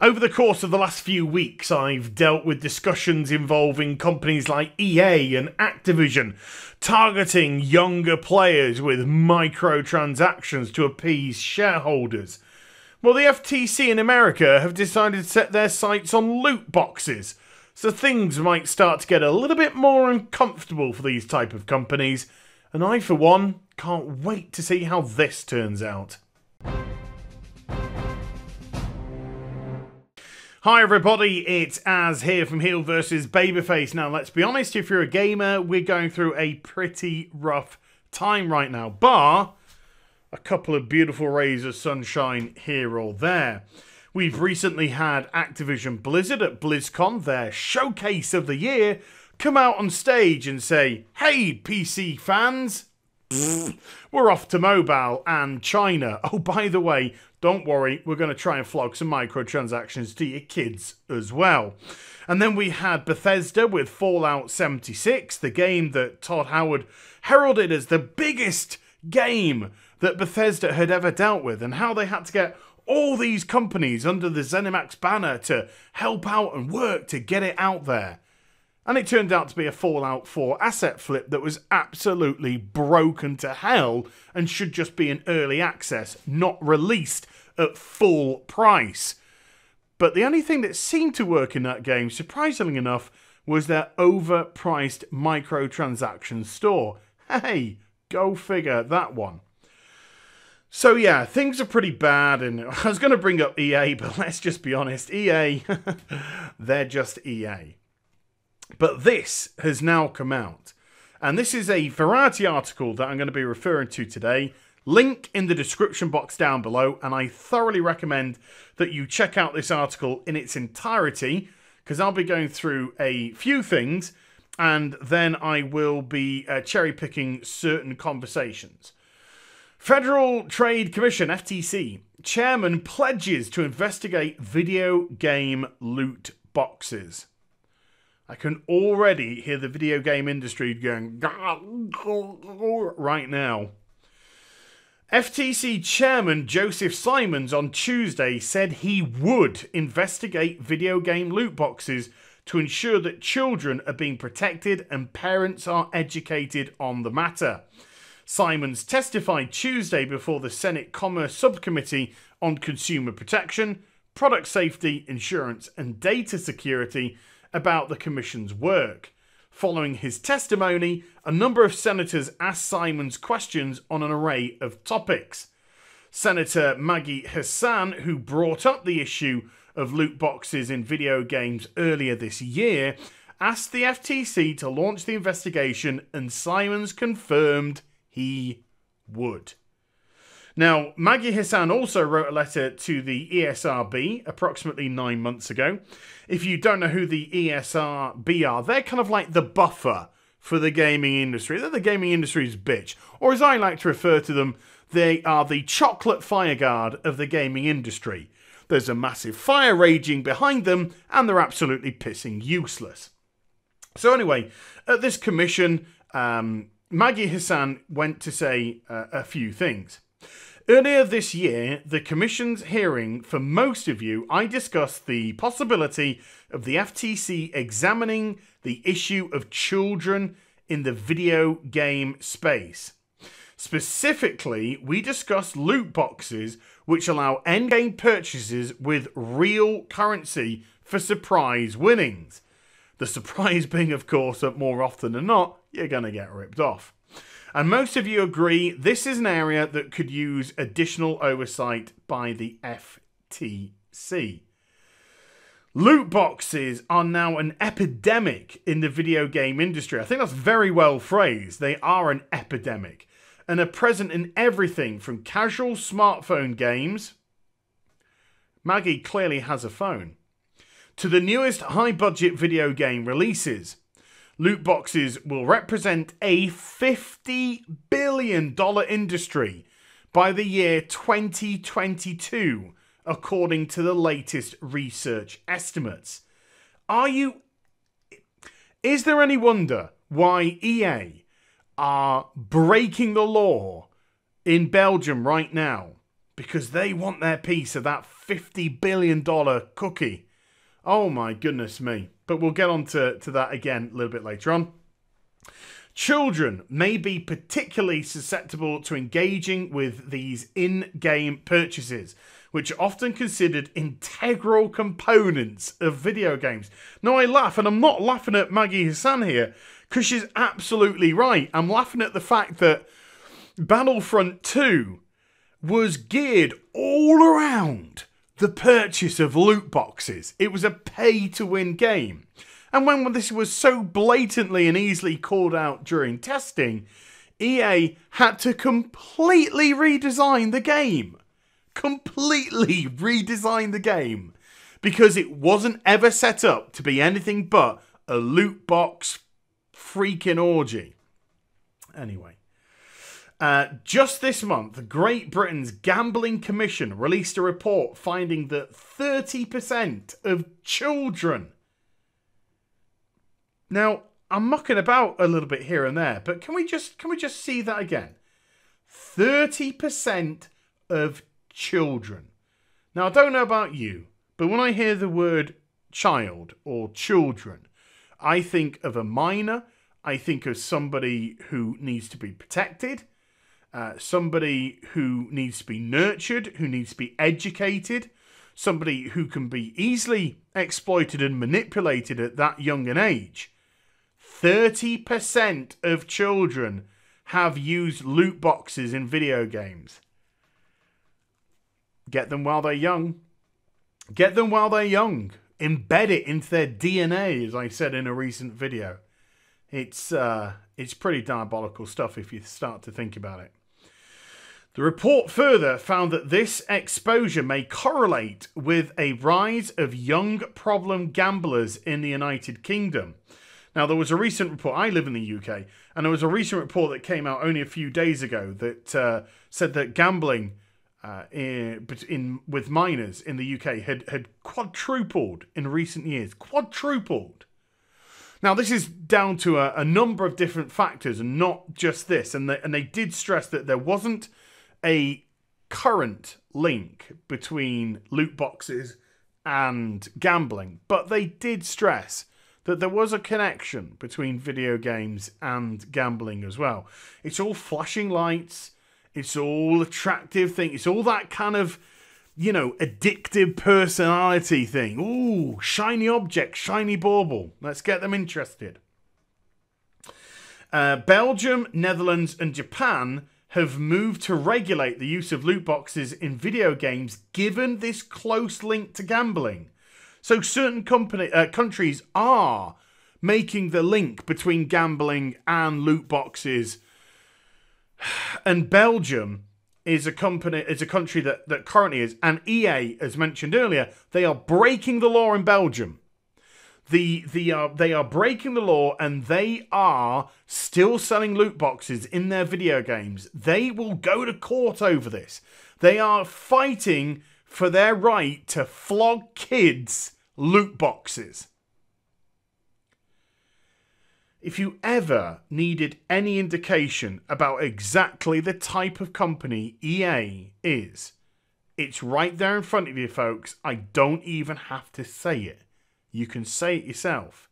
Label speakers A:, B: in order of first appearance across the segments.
A: Over the course of the last few weeks, I've dealt with discussions involving companies like EA and Activision targeting younger players with microtransactions to appease shareholders. Well, the FTC in America have decided to set their sights on loot boxes, so things might start to get a little bit more uncomfortable for these type of companies, and I, for one, can't wait to see how this turns out. Hi everybody, it's Az here from HeelvsBabyface. Now let's be honest, if you're a gamer, we're going through a pretty rough time right now, bar a couple of beautiful rays of sunshine here or there. We've recently had Activision Blizzard at BlizzCon, their showcase of the year, come out on stage and say, "Hey PC fans, we're off to mobile and China. Oh, by the way, don't worry, we're going to try and flog some microtransactions to your kids as well." And then we had Bethesda with Fallout 76, the game that Todd Howard heralded as the biggest game that Bethesda had ever dealt with, and how they had to get all these companies under the ZeniMax banner to help out and work to get it out there. And it turned out to be a Fallout 4 asset flip that was absolutely broken to hell and should just be in early access, not released at full price. But the only thing that seemed to work in that game, surprisingly enough, was their overpriced microtransaction store. Hey, go figure that one. So yeah, things are pretty bad, and I was going to bring up EA, but let's just be honest, EA, they're just EA. But this has now come out, and this is a Variety article that I'm going to be referring to today. Link in the description box down below, and I thoroughly recommend that you check out this article in its entirety, because I'll be going through a few things, and then I will be cherry-picking certain conversations. Federal Trade Commission, FTC, chairman pledges to investigate video game loot boxes. I can already hear the video game industry going right now. FTC Chairman Joseph Simons on Tuesday said he would investigate video game loot boxes to ensure that children are being protected and parents are educated on the matter. Simons testified Tuesday before the Senate Commerce Subcommittee on Consumer Protection, Product Safety, Insurance and Data Security about the Commission's work. Following his testimony, a number of senators asked Simons questions on an array of topics. Senator Maggie Hassan, who brought up the issue of loot boxes in video games earlier this year, asked the FTC to launch the investigation, and Simons confirmed he would. Now, Maggie Hassan also wrote a letter to the ESRB approximately 9 months ago. If you don't know who the ESRB are, they're kind of like the buffer for the gaming industry. They're the gaming industry's bitch. Or as I like to refer to them, they are the chocolate fireguard of the gaming industry. There's a massive fire raging behind them, and they're absolutely pissing useless. So anyway, at this commission, Maggie Hassan went to say a few things. Earlier this year, the Commission's hearing, for most of you, I discussed the possibility of the FTC examining the issue of children in the video game space. Specifically, we discussed loot boxes which allow endgame purchases with real currency for surprise winnings. The surprise being, of course, that more often than not, you're going to get ripped off. And most of you agree this is an area that could use additional oversight by the FTC. Loot boxes are now an epidemic in the video game industry. I think that's very well phrased. They are an epidemic and are present in everything from casual smartphone games — Maggie clearly has a phone — to the newest high-budget video game releases. Loot boxes will represent a $50 billion industry by the year 2022, according to the latest research estimates. Is there any wonder why EA are breaking the law in Belgium right now because they want their piece of that $50 billion cookie. Oh my goodness me. But we'll get on to that again a little bit later on. Children may be particularly susceptible to engaging with these in-game purchases, which are often considered integral components of video games. Now I laugh, and I'm not laughing at Maggie Hassan here, because she's absolutely right. I'm laughing at the fact that Battlefront 2 was geared all around the purchase of loot boxes. It was a pay-to-win game. And when this was so blatantly and easily called out during testing, EA had to completely redesign the game. Completely redesign the game. Because it wasn't ever set up to be anything but a loot box freaking orgy. Anyway. Just this month, Great Britain's Gambling Commission released a report finding that 30% of children... Now, I'm mucking about a little bit here and there, but can we just see that again? 30% of children. Now, I don't know about you, but when I hear the word child or children, I think of a minor. I think of somebody who needs to be protected. Somebody who needs to be nurtured, who needs to be educated, somebody who can be easily exploited and manipulated at that young an age. 30% of children have used loot boxes in video games. Get them while they're young. Get them while they're young. Embed it into their DNA, as I said in a recent video. It's pretty diabolical stuff if you start to think about it. The report further found that this exposure may correlate with a rise of young problem gamblers in the United Kingdom. Now, there was a recent report, I live in the UK, and there was a recent report that came out only a few days ago that said that gambling with minors in the UK had quadrupled in recent years. Quadrupled. Now, this is down to a number of different factors and not just this. And they did stress that there wasn't a current link between loot boxes and gambling. But they did stress that there was a connection between video games and gambling as well. It's all flashing lights. It's all attractive thing. It's all that kind of, you know, addictive personality thing. Ooh, shiny object, shiny bauble. Let's get them interested. Belgium, Netherlands and Japan have moved to regulate the use of loot boxes in video games given this close link to gambling. So certain countries are making the link between gambling and loot boxes. And Belgium is a country that currently is, and EA, as mentioned earlier, they are breaking the law in Belgium. They are breaking the law, and they are still selling loot boxes in their video games. They will go to court over this. They are fighting for their right to flog kids loot boxes. If you ever needed any indication about exactly the type of company EA is, it's right there in front of you, folks. I don't even have to say it. You can say it yourself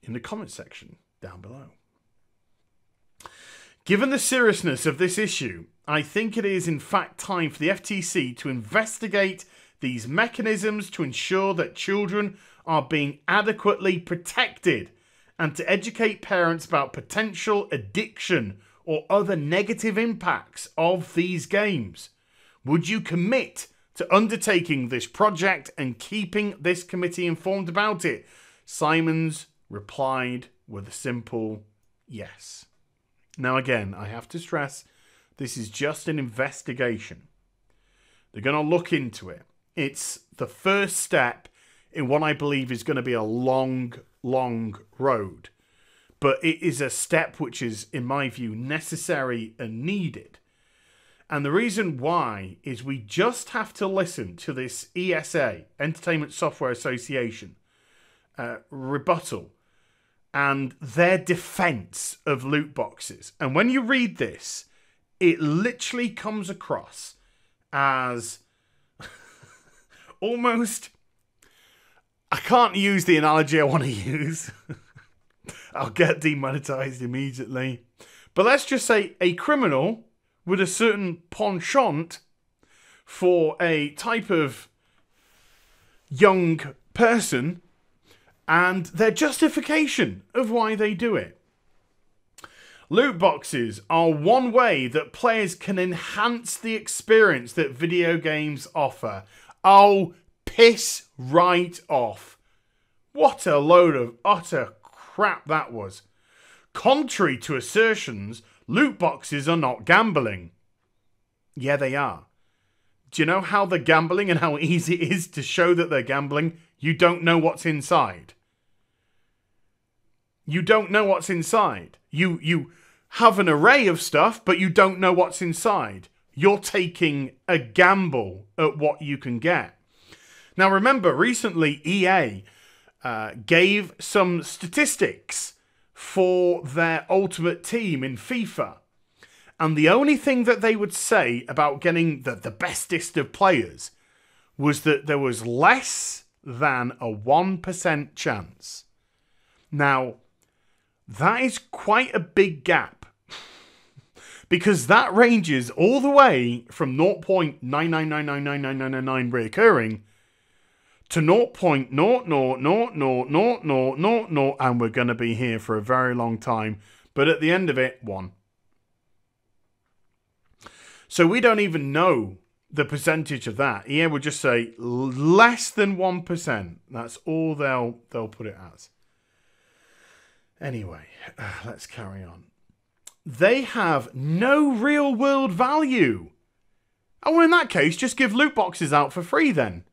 A: in the comment section down below. Given the seriousness of this issue, I think it is in fact time for the FTC to investigate these mechanisms to ensure that children are being adequately protected and to educate parents about potential addiction or other negative impacts of these games. Would you commit to undertaking this project and keeping this committee informed about it? Simons replied with a simple yes. Now again, I have to stress, this is just an investigation. They're going to look into it. It's the first step in what I believe is going to be a long, long road. But it is a step which is, in my view, necessary and needed. And the reason why is we just have to listen to this ESA, Entertainment Software Association, rebuttal and their defense of loot boxes. And when you read this, it literally comes across as almost... I can't use the analogy I want to use. I'll get demonetized immediately. But let's just say a criminal with a certain penchant for a type of young person and their justification of why they do it. Loot boxes are one way that players can enhance the experience that video games offer. Oh, piss right off. What a load of utter crap that was. Contrary to assertions, loot boxes are not gambling. Yeah, they are. Do you know how they're gambling and how easy it is to show that they're gambling? You don't know what's inside. You don't know what's inside. You have an array of stuff, but you don't know what's inside. You're taking a gamble at what you can get. Now remember, recently EA gave some statistics for their Ultimate Team in FIFA. And the only thing that they would say about getting the bestest of players was that there was less than a 1% chance. Now, that is quite a big gap. Because that ranges all the way from 0.999999999 reoccurring to 0.0000000, and we're going to be here for a very long time. But at the end of it, 1. So we don't even know the percentage of that. EA would just say less than 1%. That's all they'll put it as. Anyway, let's carry on. They have no real world value. Oh, well, in that case, just give loot boxes out for free then.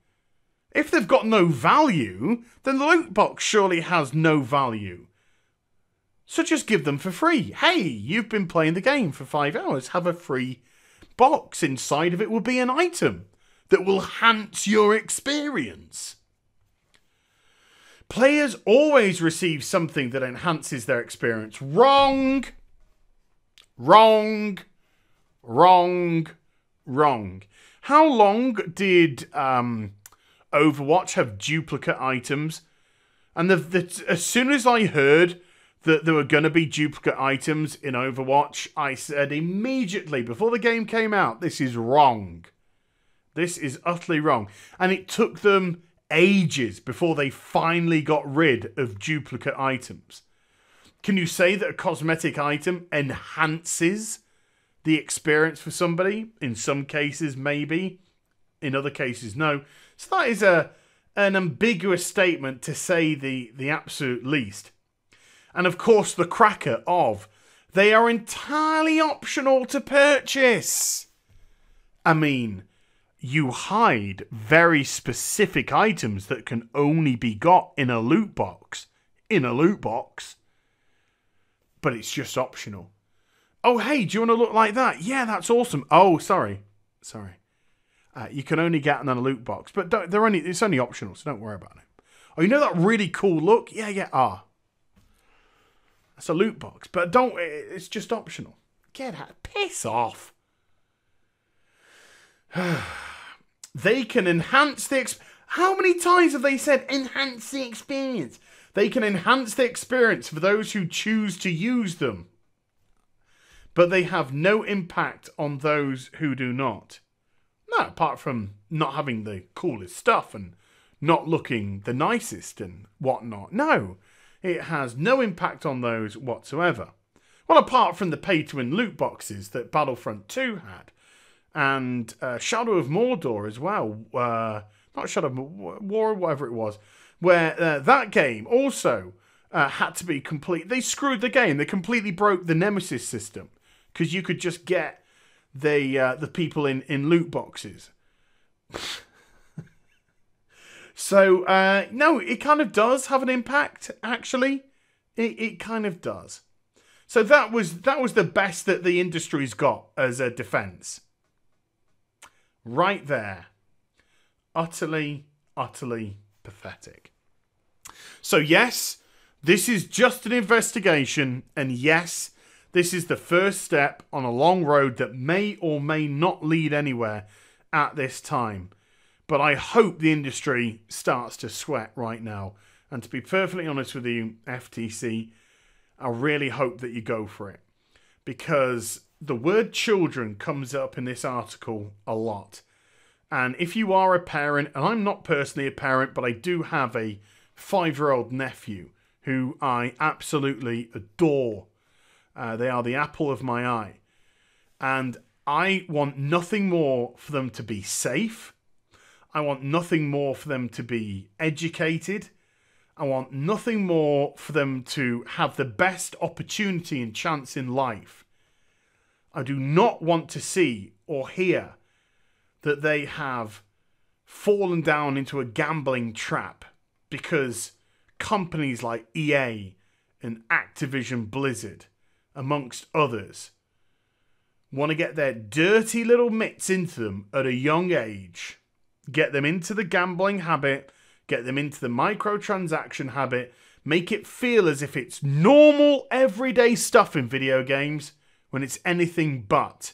A: If they've got no value, then the loot box surely has no value. So just give them for free. Hey, you've been playing the game for 5 hours. Have a free box. Inside of it will be an item that will enhance your experience. Players always receive something that enhances their experience. Wrong. Wrong. Wrong. Wrong. How long did Overwatch have duplicate items? And as soon as I heard that there were going to be duplicate items in Overwatch, I said immediately, before the game came out, this is wrong. This is utterly wrong. And it took them ages before they finally got rid of duplicate items. Can you say that a cosmetic item enhances the experience for somebody? In some cases, maybe. In other cases, no. So that is an ambiguous statement, to say the absolute least. And of course, the cracker of, they are entirely optional to purchase. I mean, you hide very specific items that can only be got in a loot box. In a loot box. But it's just optional. Oh, hey, do you want to look like that? Yeah, that's awesome. Oh, sorry. You can only get them in a loot box. But it's only optional, so don't worry about it. Oh, you know that really cool look? Yeah. That's a loot box. But it's just optional. Get out. Piss off. They can enhance the How many times have they said enhance the experience? They can enhance the experience for those who choose to use them. But they have no impact on those who do not. No, apart from not having the coolest stuff and not looking the nicest and whatnot. No, it has no impact on those whatsoever. Well, apart from the pay-to-win loot boxes that Battlefront 2 had. And Shadow of Mordor as well. Not Shadow of War, whatever it was. Where that game also had to be complete. They screwed the game. They completely broke the Nemesis system. Because you could just get the people in loot boxes. So, no, it kind of does have an impact, actually. It kind of does. So that was the best that the industry's got as a defense. Right there. Utterly, utterly pathetic. So yes, this is just an investigation, and yes, this is the first step on a long road that may or may not lead anywhere. at this time. But I hope the industry starts to sweat right now. And to be perfectly honest with you, FTC, I really hope that you go for it. Because the word children comes up in this article a lot. And if you are a parent, and I'm not personally a parent, but I do have a 5-year-old nephew who I absolutely adore. They are the apple of my eye. And I want nothing more for them to be safe. I want nothing more for them to be educated. I want nothing more for them to have the best opportunity and chance in life. I do not want to see or hear that they have fallen down into a gambling trap because companies like EA and Activision Blizzard, amongst others, want to get their dirty little mitts into them at a young age, get them into the gambling habit, get them into the microtransaction habit, make it feel as if it's normal, everyday stuff in video games when it's anything but.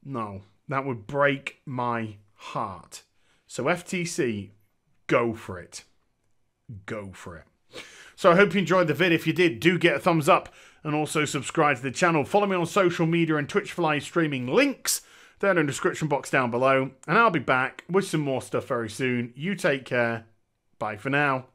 A: No, that would break my heart. So FTC, go for it. Go for it. So I hope you enjoyed the vid. If you did, do get a thumbs up and also subscribe to the channel. Follow me on social media and Twitch for live streaming links down in the description box down below. And I'll be back with some more stuff very soon. You take care. Bye for now.